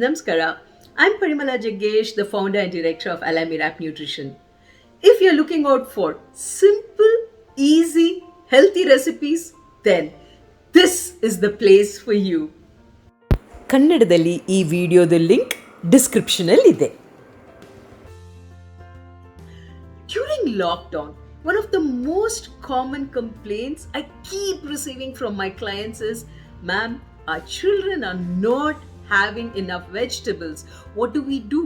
Namaskara. I'm Parimala Jaggesh, the founder and director of Alamirap Nutrition. If you're looking out for simple, easy, healthy recipes, then this is the place for you. ಕನ್ನಡದಲ್ಲಿ ಈ ವಿಡಿಯೋದ link ಡಿಸ್ಕ್ರಿಪ್ಷನಲ್ಲಿದೆ. During lockdown, one of the most common complaints I keep receiving from my clients is, ma'am, our children are not having enough vegetables. What do we do?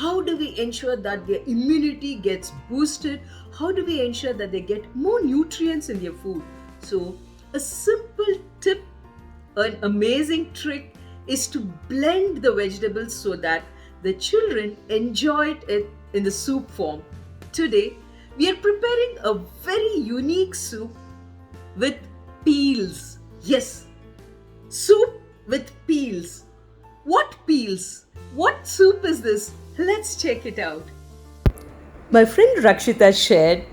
How do we ensure that their immunity gets boosted? How do we ensure that they get more nutrients in their food? So, a simple tip, an amazing trick is to blend the vegetables so that the children enjoy it in the soup form. Today, we are preparing a very unique soup with peels. Yes, soup with peels. What peels? What soup is this? Let's check it out. My friend Rakshita shared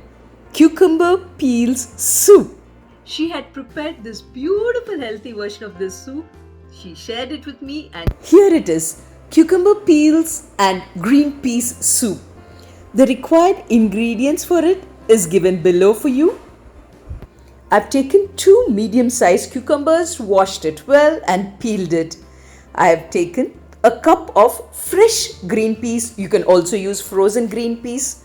cucumber peels soup. She had prepared this beautiful healthy version of this soup. She shared it with me and Here it is, cucumber peels and green peas soup. The required ingredients for it is given below for you. I've taken 2 medium-sized cucumbers, washed it well and peeled it. I have taken a cup of fresh green peas. You can also use frozen green peas.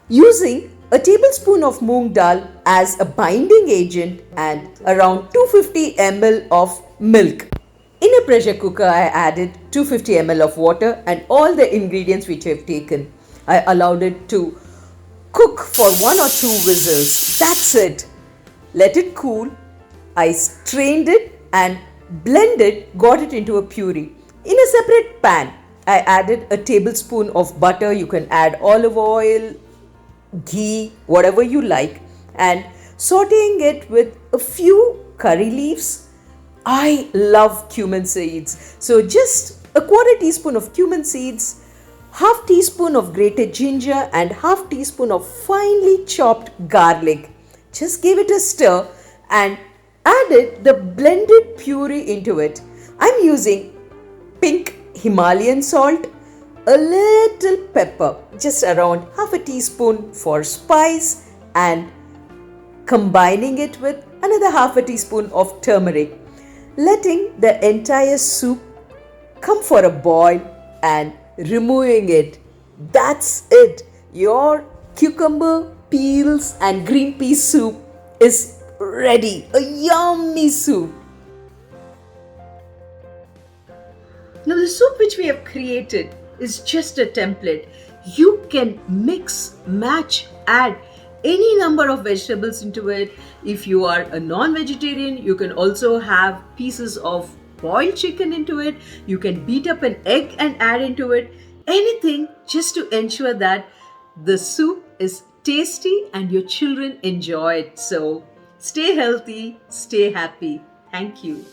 Using a tablespoon of moong dal as a binding agent and around 250 ml of milk. In a pressure cooker, I added 250 ml of water and all the ingredients which I have taken. I allowed it to cook for 1 or 2 whistles. That's it. Let it cool. I strained it and blended, got it into a puree. In a separate pan, I added a tablespoon of butter. You can add olive oil, ghee, whatever you like, and sauteing it with a few curry leaves. I love cumin seeds. So just a quarter teaspoon of cumin seeds, half teaspoon of grated ginger and half teaspoon of finely chopped garlic. Just give it a stir and added the blended puree into it. I'm using pink Himalayan salt, a little pepper, just around half a teaspoon for spice, and combining it with another half a teaspoon of turmeric. Letting the entire soup come for a boil and removing it. That's it. Your cucumber peels and green pea soup is ready. A yummy soup. now the soup which we have created is just a template. You can mix, match, add any number of vegetables into it. If you are a non-vegetarian, you can also have pieces of boiled chicken into it. You can beat up an egg and add into it. Anything just to ensure that the soup is tasty and your children enjoy it. So stay healthy, stay happy. Thank you.